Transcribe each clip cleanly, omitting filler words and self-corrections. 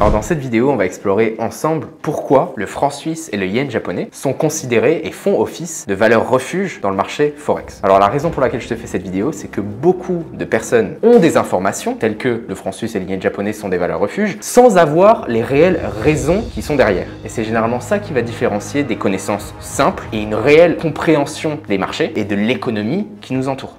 Alors dans cette vidéo, on va explorer ensemble pourquoi le franc suisse et le yen japonais sont considérés et font office de valeur refuge dans le marché Forex. Alors la raison pour laquelle je te fais cette vidéo, c'est que beaucoup de personnes ont des informations telles que le franc suisse et le yen japonais sont des valeurs refuges sans avoir les réelles raisons qui sont derrière. Et c'est généralement ça qui va différencier des connaissances simples et une réelle compréhension des marchés et de l'économie qui nous entoure.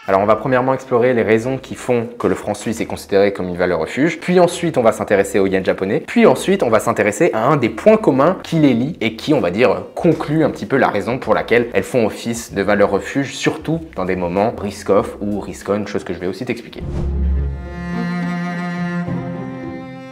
Alors on va premièrement explorer les raisons qui font que le franc suisse est considéré comme une valeur refuge, puis ensuite on va s'intéresser au yen japonais, puis ensuite on va s'intéresser à un des points communs qui les lie et qui, on va dire, conclut un petit peu la raison pour laquelle elles font office de valeur refuge, surtout dans des moments risk-off ou risk-on, chose que je vais aussi t'expliquer.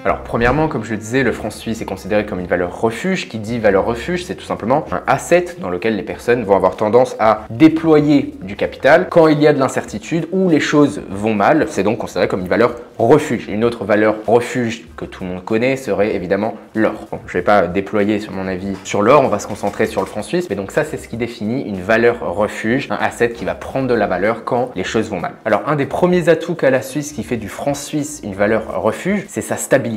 Alors premièrement, comme je le disais, le franc suisse est considéré comme une valeur refuge. Qui dit valeur refuge, c'est tout simplement un asset dans lequel les personnes vont avoir tendance à déployer du capital quand il y a de l'incertitude ou les choses vont mal. C'est donc considéré comme une valeur refuge. Une autre valeur refuge que tout le monde connaît serait évidemment l'or. Bon, je ne vais pas déployer sur mon avis sur l'or, on va se concentrer sur le franc suisse. Mais donc ça, c'est ce qui définit une valeur refuge, un asset qui va prendre de la valeur quand les choses vont mal. Alors un des premiers atouts qu'a la Suisse qui fait du franc suisse une valeur refuge, c'est sa stabilité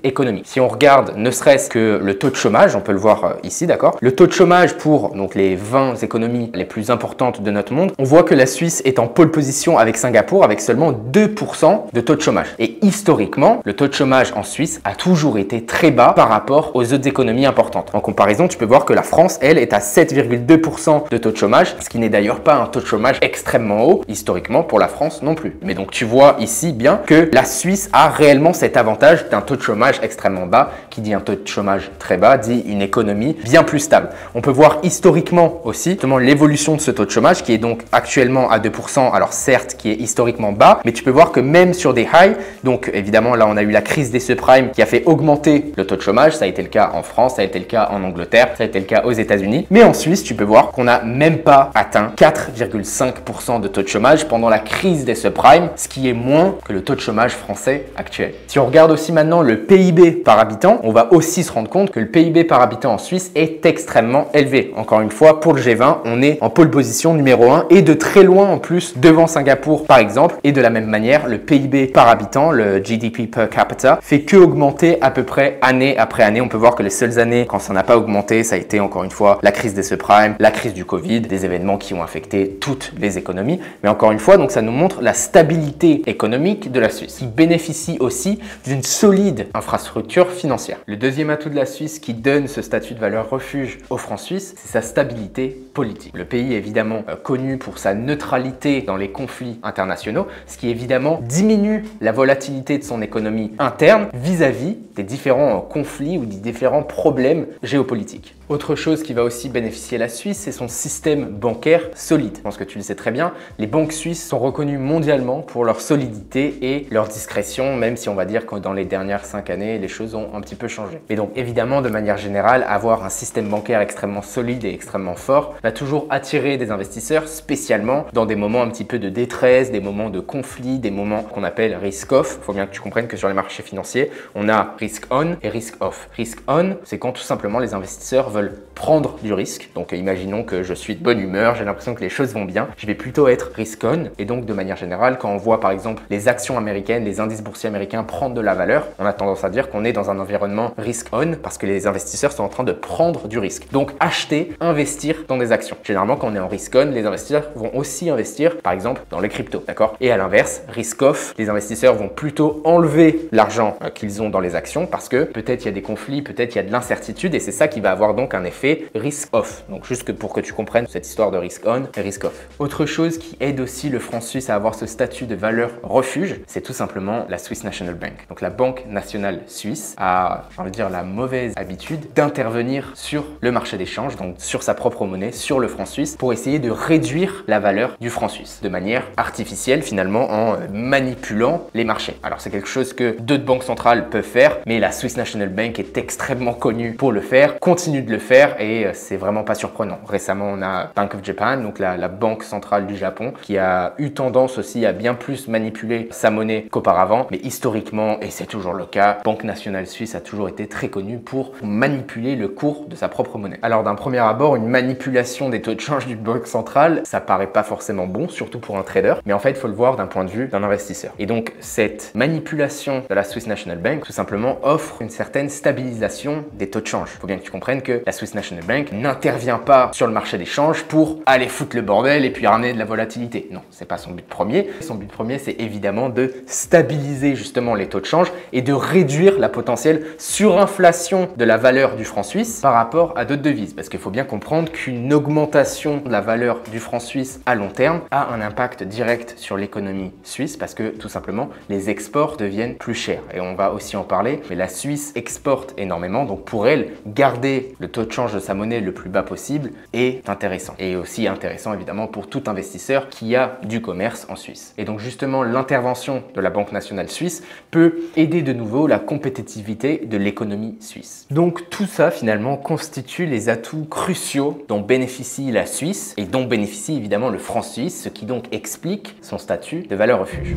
économique. Si on regarde ne serait-ce que le taux de chômage, on peut le voir ici, d'accord? Le taux de chômage pour donc les 20 économies les plus importantes de notre monde, on voit que la Suisse est en pole position avec Singapour avec seulement 2% de taux de chômage. Et historiquement, le taux de chômage en Suisse a toujours été très bas par rapport aux autres économies importantes. En comparaison, tu peux voir que la France, elle, est à 7,2% de taux de chômage, ce qui n'est d'ailleurs pas un taux de chômage extrêmement haut historiquement pour la France non plus. Mais donc tu vois ici bien que la Suisse a réellement cet avantage d'un taux de chômage extrêmement bas. Qui dit un taux de chômage très bas dit une économie bien plus stable. On peut voir historiquement aussi justement l'évolution de ce taux de chômage qui est donc actuellement à 2%, alors certes qui est historiquement bas, mais tu peux voir que même sur des highs, donc évidemment là on a eu la crise des subprimes qui a fait augmenter le taux de chômage, ça a été le cas en France, ça a été le cas en Angleterre, ça a été le cas aux États-Unis, mais en Suisse tu peux voir qu'on n'a même pas atteint 4,5% de taux de chômage pendant la crise des subprimes, ce qui est moins que le taux de chômage français actuel. Si on regarde aussi maintenant le PIB par habitant, on va aussi se rendre compte que le PIB par habitant en Suisse est extrêmement élevé. Encore une fois, pour le G20, on est en pole position numéro 1 et de très loin en plus devant Singapour par exemple. Et de la même manière, le PIB par habitant, le GDP per capita, fait que augmenter à peu près année après année. On peut voir que les seules années quand ça n'a pas augmenté, ça a été encore une fois la crise des subprimes, la crise du Covid, des événements qui ont affecté toutes les économies. Mais encore une fois, donc ça nous montre la stabilité économique de la Suisse, qui bénéficie aussi d'une solide infrastructure financière. Le deuxième atout de la Suisse qui donne ce statut de valeur refuge au franc suisse, c'est sa stabilité politique. Le pays est évidemment connu pour sa neutralité dans les conflits internationaux, ce qui évidemment diminue la volatilité de son économie interne vis-à-vis des différents conflits ou des différents problèmes géopolitiques. Autre chose qui va aussi bénéficier la Suisse, c'est son système bancaire solide. Je pense que tu le sais très bien, les banques suisses sont reconnues mondialement pour leur solidité et leur discrétion, même si on va dire que dans les dernières 5 années, les choses ont un petit peu changé. Mais donc évidemment, de manière générale, avoir un système bancaire extrêmement solide et extrêmement fort va toujours attirer des investisseurs, spécialement dans des moments un petit peu de détresse, des moments de conflit, des moments qu'on appelle risk-off. Il faut bien que tu comprennes que sur les marchés financiers, on a risk-on et risk-off. Risk-on, c'est quand tout simplement les investisseurs veulent prendre du risque. Donc imaginons que je suis de bonne humeur, j'ai l'impression que les choses vont bien, je vais plutôt être risk-on. Et donc de manière générale, quand on voit par exemple les actions américaines, les indices boursiers américains prendre de la valeur, on a tendance à dire qu'on est dans un environnement risk-on parce que les investisseurs sont en train de prendre du risque. Donc acheter, investir dans des actions. Généralement quand on est en risk-on, les investisseurs vont aussi investir par exemple dans les cryptos, d'accord? Et à l'inverse, risk-off, les investisseurs vont plutôt enlever l'argent qu'ils ont dans les actions parce que peut-être il y a des conflits, peut-être il y a de l'incertitude et c'est ça qui va avoir donc un effet risk-off. Donc juste pour que tu comprennes cette histoire de risk-on et risk-off. Autre chose qui aide aussi le franc suisse à avoir ce statut de valeur refuge, c'est tout simplement la Swiss National Bank. Donc la Banque nationale suisse a, j'ai envie de dire, la mauvaise habitude d'intervenir sur le marché d'échange, donc sur sa propre monnaie, sur le franc suisse, pour essayer de réduire la valeur du franc suisse de manière artificielle finalement en manipulant les marchés. Alors c'est quelque chose que d'autres banques centrales peuvent faire, mais la Swiss National Bank est extrêmement connue pour le faire, continue de le faire et c'est vraiment pas surprenant. Récemment, on a Bank of Japan, donc la banque centrale du Japon, qui a eu tendance aussi à bien plus manipuler sa monnaie qu'auparavant, mais historiquement, et c'est toujours le cas, Banque nationale suisse a toujours été très connue pour manipuler le cours de sa propre monnaie. Alors d'un premier abord, une manipulation des taux de change d'une banque centrale, ça paraît pas forcément bon, surtout pour un trader, mais en fait, il faut le voir d'un point de vue d'un investisseur. Et donc, cette manipulation de la Swiss National Bank, tout simplement, offre une certaine stabilisation des taux de change. Il faut bien que tu comprennes que la Swiss National Bank n'intervient pas sur le marché des changes pour aller foutre le bordel et puis ramener de la volatilité. Non, c'est pas son but premier. Son but premier, c'est évidemment de stabiliser justement les taux de change et de réduire la potentielle surinflation de la valeur du franc suisse par rapport à d'autres devises. Parce qu'il faut bien comprendre qu'une augmentation de la valeur du franc suisse à long terme a un impact direct sur l'économie suisse parce que tout simplement les exports deviennent plus chers. Et on va aussi en parler, mais la Suisse exporte énormément, donc pour elle, garder le taux de change de sa monnaie le plus bas possible est intéressant. Et aussi intéressant évidemment pour tout investisseur qui a du commerce en Suisse. Et donc justement, l'intervention de la Banque nationale suisse peut aider de nouveau la compétitivité de l'économie suisse. Donc tout ça finalement constitue les atouts cruciaux dont bénéficie la Suisse et dont bénéficie évidemment le franc suisse, ce qui donc explique son statut de valeur refuge.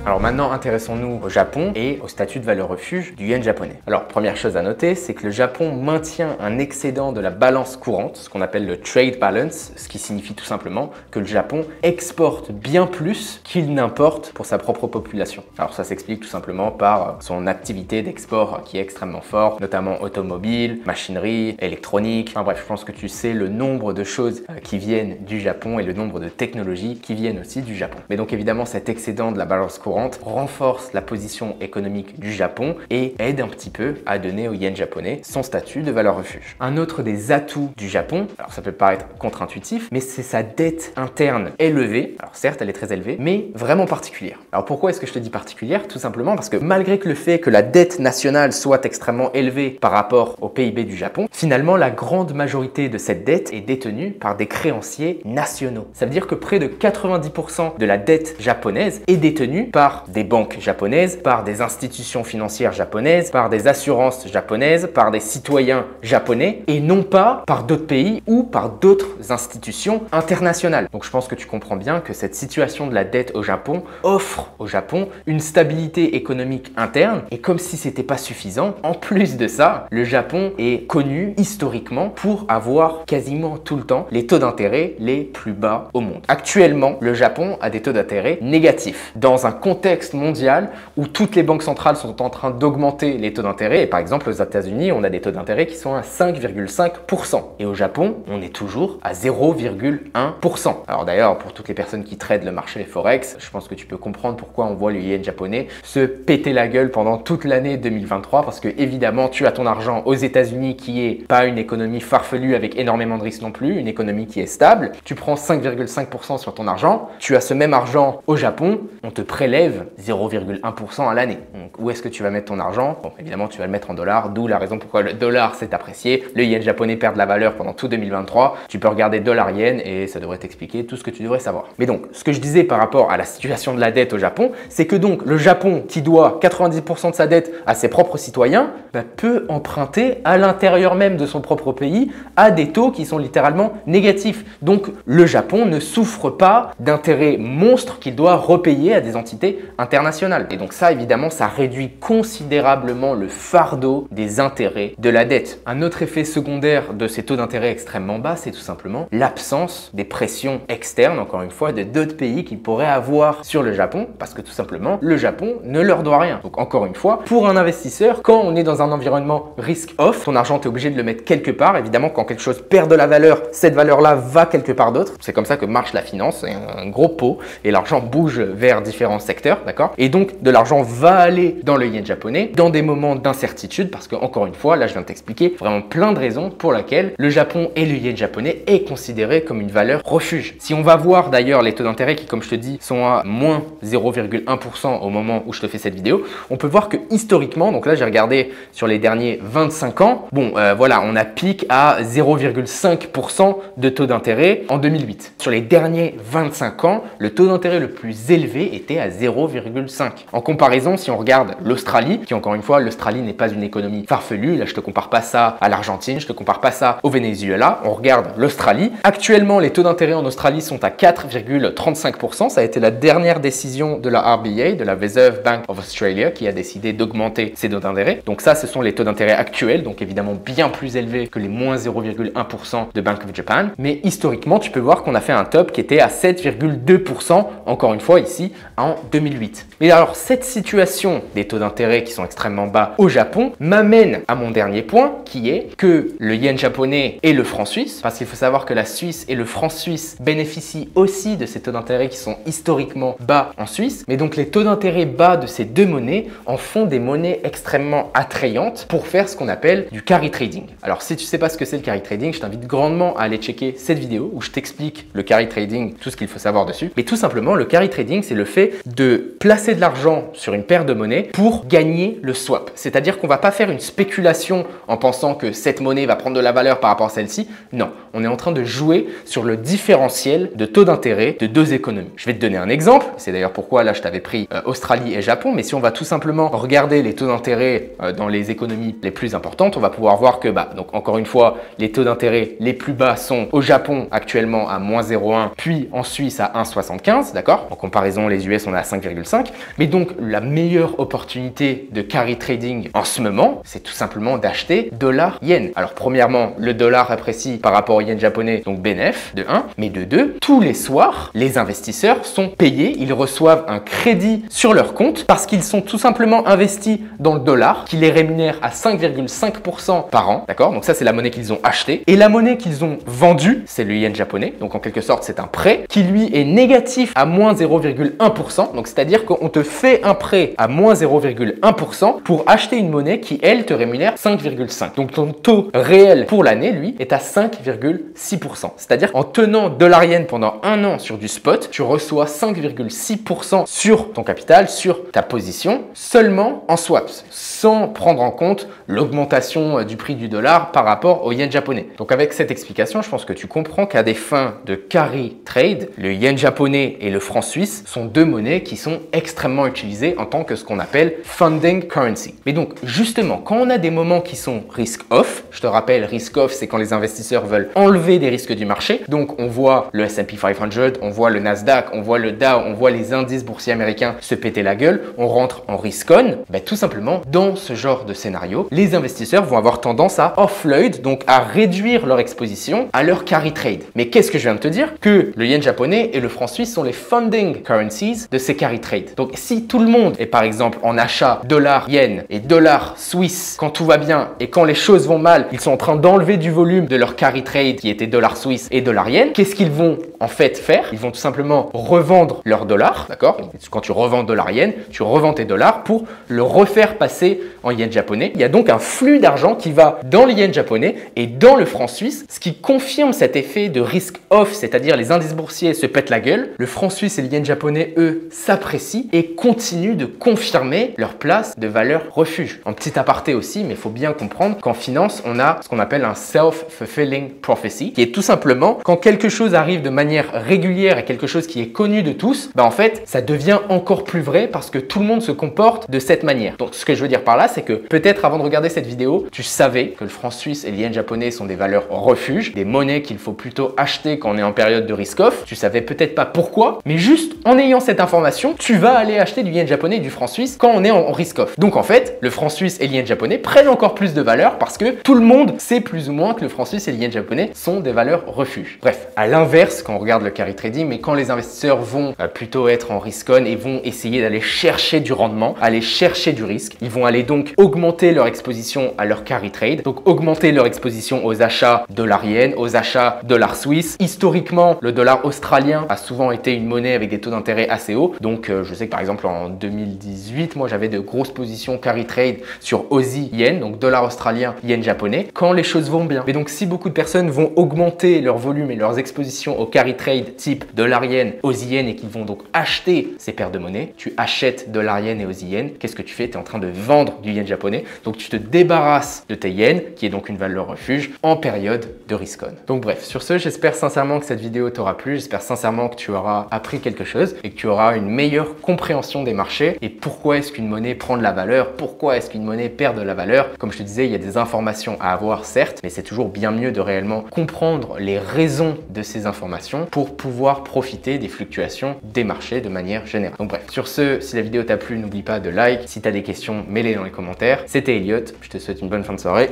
Alors maintenant, intéressons-nous au Japon et au statut de valeur refuge du yen japonais. Alors, première chose à noter, c'est que le Japon maintient un excédent de la balance courante, ce qu'on appelle le trade balance, ce qui signifie tout simplement que le Japon exporte bien plus qu'il n'importe pour sa propre population. Alors ça s'explique tout simplement par son activité d'export qui est extrêmement forte, notamment automobile, machinerie, électronique. Enfin bref, je pense que tu sais le nombre de choses qui viennent du Japon et le nombre de technologies qui viennent aussi du Japon. Mais donc évidemment, cet excédent de la balance courante renforce la position économique du Japon et aide un petit peu à donner au yen japonais son statut de valeur refuge. Un autre des atouts du Japon, alors ça peut paraître contre-intuitif, mais c'est sa dette interne élevée. Alors certes, elle est très élevée, mais vraiment particulière. Alors pourquoi est-ce que je te dis particulière? Tout simplement parce que malgré que le fait que la dette nationale soit extrêmement élevée par rapport au PIB du Japon, finalement la grande majorité de cette dette est détenue par des créanciers nationaux. Ça veut dire que près de 90% de la dette japonaise est détenue par des banques japonaises, par des institutions financières japonaises, par des assurances japonaises, par des citoyens japonais et non pas par d'autres pays ou par d'autres institutions internationales. Donc je pense que tu comprends bien que cette situation de la dette au Japon offre au Japon une stabilité économique interne et comme si c'était pas suffisant, en plus de ça, le Japon est connu historiquement pour avoir quasiment tout le temps les taux d'intérêt les plus bas au monde. Actuellement, le Japon a des taux d'intérêt négatifs dans un contexte mondial où toutes les banques centrales sont en train d'augmenter les taux d'intérêt. Et par exemple, aux États-Unis, on a des taux d'intérêt qui sont à 5,5%. Et au Japon, on est toujours à 0,1%. Alors d'ailleurs, pour toutes les personnes qui tradent le marché Forex, je pense que tu peux comprendre pourquoi on voit le yen japonais se péter la gueule pendant toute l'année 2023. Parce que évidemment, tu as ton argent aux États-Unis qui est pas une économie farfelue avec énormément de risques non plus, une économie qui est stable. Tu prends 5,5% sur ton argent, tu as ce même argent au Japon, on te prélève 0,1% à l'année. Donc où est-ce que tu vas mettre ton argent? Bon, évidemment, tu vas le mettre en dollars, d'où la raison pourquoi le dollar s'est apprécié. Le yen japonais perd de la valeur pendant tout 2023. Tu peux regarder dollar-yen et ça devrait t'expliquer tout ce que tu devrais savoir. Mais donc, ce que je disais par rapport à la situation de la dette au Japon, c'est que donc le Japon, qui doit 90% de sa dette à ses propres citoyens, peut emprunter à l'intérieur même de son propre pays à des taux qui sont littéralement négatifs. Donc, le Japon ne souffre pas d'intérêts monstres qu'il doit repayer à des entités internationales. Et donc ça, évidemment, ça réduit considérablement le fardeau des intérêts de la dette. Un autre effet secondaire de ces taux d'intérêt extrêmement bas, c'est tout simplement l'absence des pressions externes, encore une fois, de d'autres pays qui pourraient avoir sur le Japon, parce que tout simplement, le Japon ne leur doit rien. Donc encore une fois, pour un investisseur, quand on est dans un environnement risk-off, ton argent, tu es obligé de le mettre quelque part. Évidemment, quand quelque chose perd de la valeur, cette valeur-là va quelque part d'autre. C'est comme ça que marche la finance, c'est un gros pot, et l'argent bouge vers différents secteurs. secteur, d'accord? Et donc, de l'argent va aller dans le yen japonais dans des moments d'incertitude parce que, encore une fois, là, je viens de t'expliquer vraiment plein de raisons pour lesquelles le Japon et le yen japonais est considéré comme une valeur refuge. Si on va voir d'ailleurs les taux d'intérêt qui, comme je te dis, sont à moins 0,1% au moment où je te fais cette vidéo, on peut voir que historiquement, donc là, j'ai regardé sur les derniers 25 ans, bon, voilà, on a pic à 0,5% de taux d'intérêt en 2008. Sur les derniers 25 ans, le taux d'intérêt le plus élevé était à 0,5. En comparaison, si on regarde l'Australie, qui encore une fois, l'Australie n'est pas une économie farfelue, là je te compare pas ça à l'Argentine, je te compare pas ça au Venezuela, on regarde l'Australie. Actuellement, les taux d'intérêt en Australie sont à 4,35%, ça a été la dernière décision de la RBA, de la Reserve Bank of Australia, qui a décidé d'augmenter ses taux d'intérêt. Donc ça, ce sont les taux d'intérêt actuels, donc évidemment bien plus élevés que les moins 0,1% de Bank of Japan. Mais historiquement, tu peux voir qu'on a fait un top qui était à 7,2%, encore une fois ici, en 2008. Mais alors, cette situation des taux d'intérêt qui sont extrêmement bas au Japon m'amène à mon dernier point, qui est que le yen japonais et le franc suisse, parce qu'il faut savoir que la Suisse et le franc suisse bénéficient aussi de ces taux d'intérêt qui sont historiquement bas en Suisse, mais donc les taux d'intérêt bas de ces deux monnaies en font des monnaies extrêmement attrayantes pour faire ce qu'on appelle du carry trading. Alors si tu sais pas ce que c'est le carry trading, je t'invite grandement à aller checker cette vidéo où je t'explique le carry trading, tout ce qu'il faut savoir dessus. Mais tout simplement, le carry trading, c'est le fait de placer de l'argent sur une paire de monnaies pour gagner le swap. C'est-à-dire qu'on va pas faire une spéculation en pensant que cette monnaie va prendre de la valeur par rapport à celle-ci. Non, on est en train de jouer sur le différentiel de taux d'intérêt de deux économies. Je vais te donner un exemple. C'est d'ailleurs pourquoi là je t'avais pris Australie et Japon. Mais si on va tout simplement regarder les taux d'intérêt dans les économies les plus importantes, on va pouvoir voir que, donc encore une fois, les taux d'intérêt les plus bas sont au Japon actuellement à moins 0,1, puis en Suisse à 1,75, d'accord? En comparaison, les US, on est à 5,5. Mais donc, la meilleure opportunité de carry trading en ce moment, c'est tout simplement d'acheter dollar-yen. Alors, premièrement, le dollar apprécie par rapport au yen japonais, donc bénéf, de 1. Mais de 2, tous les soirs, les investisseurs sont payés, ils reçoivent un crédit sur leur compte parce qu'ils sont tout simplement investis dans le dollar qui les rémunère à 5,5% par an, d'accord? Donc ça, c'est la monnaie qu'ils ont achetée. Et la monnaie qu'ils ont vendue, c'est le yen japonais. Donc en quelque sorte, c'est un prêt qui lui est négatif à moins 0,1%. Donc c'est-à-dire qu'on te fait un prêt à moins 0,1% pour acheter une monnaie qui, elle, te rémunère 5,5%. Donc ton taux réel pour l'année, lui, est à 5,6%. C'est-à-dire en tenant dollar-yen pendant un an sur du spot, tu reçois 5,6% sur ton capital, sur ta position, seulement en swaps, sans prendre en compte l'augmentation du prix du dollar par rapport au yen japonais. Donc avec cette explication, je pense que tu comprends qu'à des fins de carry trade, le yen japonais et le franc suisse sont deux monnaies qui sont extrêmement utilisées en tant que ce qu'on appelle funding currency. Mais donc justement, quand on a des moments qui sont risk off, je te rappelle, risk off, c'est quand les investisseurs veulent enlever des risques du marché. Donc on voit le S&P 500, on voit le Nasdaq, on voit le Dow, on voit les indices boursiers américains se péter la gueule, on rentre en risk on. Tout simplement, dans ce genre de scénario, les investisseurs vont avoir tendance à offload, donc à réduire leur exposition à leur carry trade. Mais qu'est-ce que je viens de te dire? Que le yen japonais et le franc suisse sont les funding currencies de ces carry trades. Donc si tout le monde est par exemple en achat dollar-yen et dollar-suisse quand tout va bien et quand les choses vont mal, ils sont en train d'enlever du volume de leur carry trade qui était dollar-suisse et dollar-yen, qu'est-ce qu'ils vont en fait faire? Ils vont tout simplement revendre leur dollar, d'accord? Quand tu revends dollar-yen, tu revends tes dollars pour le refaire passer en yen japonais. Il y a donc un flux d'argent qui va dans le yen japonais et dans le franc suisse, ce qui confirme cet effet de risk off, c'est-à-dire les indices boursiers se pètent la gueule, le franc suisse et le yen japonais, eux, s'apprécient et continuent de confirmer leur place de valeur refuge. En petit aparté aussi, mais il faut bien comprendre qu'en finance, on a ce qu'on appelle un self-fulfilling prophecy, qui est tout simplement quand quelque chose arrive de manière régulière et quelque chose qui est connu de tous, en fait, ça devient encore plus vrai parce que tout le monde se comporte de cette manière. Donc, ce que je veux dire par là, c'est que peut-être avant de regarder cette vidéo, tu savais que le franc suisse et le yen japonais sont des valeurs refuge, des monnaies qu'il faut plutôt acheter quand on est en période de risk-off. Tu savais peut-être pas pourquoi, mais juste en ayant cette information, tu vas aller acheter du yen japonais et du franc suisse quand on est en risk-off. Donc en fait, le franc suisse et le yen japonais prennent encore plus de valeur parce que tout le monde sait plus ou moins que le franc suisse et le yen japonais sont des valeurs refuge. Bref, à l'inverse, quand on regarde le carry trading, mais quand les investisseurs vont plutôt être en risk-on et vont essayer d'aller chercher du rendement, aller chercher du risque, ils vont aller donc augmenter leur exposition à leur carry trade, donc augmenter leur exposition aux achats dollar-yen, aux achats dollar-suisse. Historiquement, le dollar australien a souvent été une monnaie avec des taux d'intérêt assez hauts, Donc je sais que par exemple en 2018, moi j'avais de grosses positions carry trade sur Aussie Yen, donc dollar australien, yen japonais, quand les choses vont bien. Mais donc si beaucoup de personnes vont augmenter leur volume et leurs expositions au carry trade type dollar yen, Aussie Yen et qu'ils vont donc acheter ces paires de monnaie, tu achètes dollar yen et Aussie Yen, qu'est-ce que tu fais? Tu es en train de vendre du yen japonais, donc tu te débarrasses de tes yens, qui est donc une valeur refuge, en période de risk on. Donc bref, sur ce, j'espère sincèrement que cette vidéo t'aura plu, j'espère sincèrement que tu auras appris quelque chose et que tu auras une meilleure compréhension des marchés et pourquoi est-ce qu'une monnaie prend de la valeur, pourquoi est-ce qu'une monnaie perd de la valeur. Comme je te disais, il y a des informations à avoir certes, mais c'est toujours bien mieux de réellement comprendre les raisons de ces informations pour pouvoir profiter des fluctuations des marchés de manière générale. Donc bref, sur ce, si la vidéo t'a plu, n'oublie pas de like. Si tu as des questions, mets-les dans les commentaires. C'était Elliot, je te souhaite une bonne fin de soirée.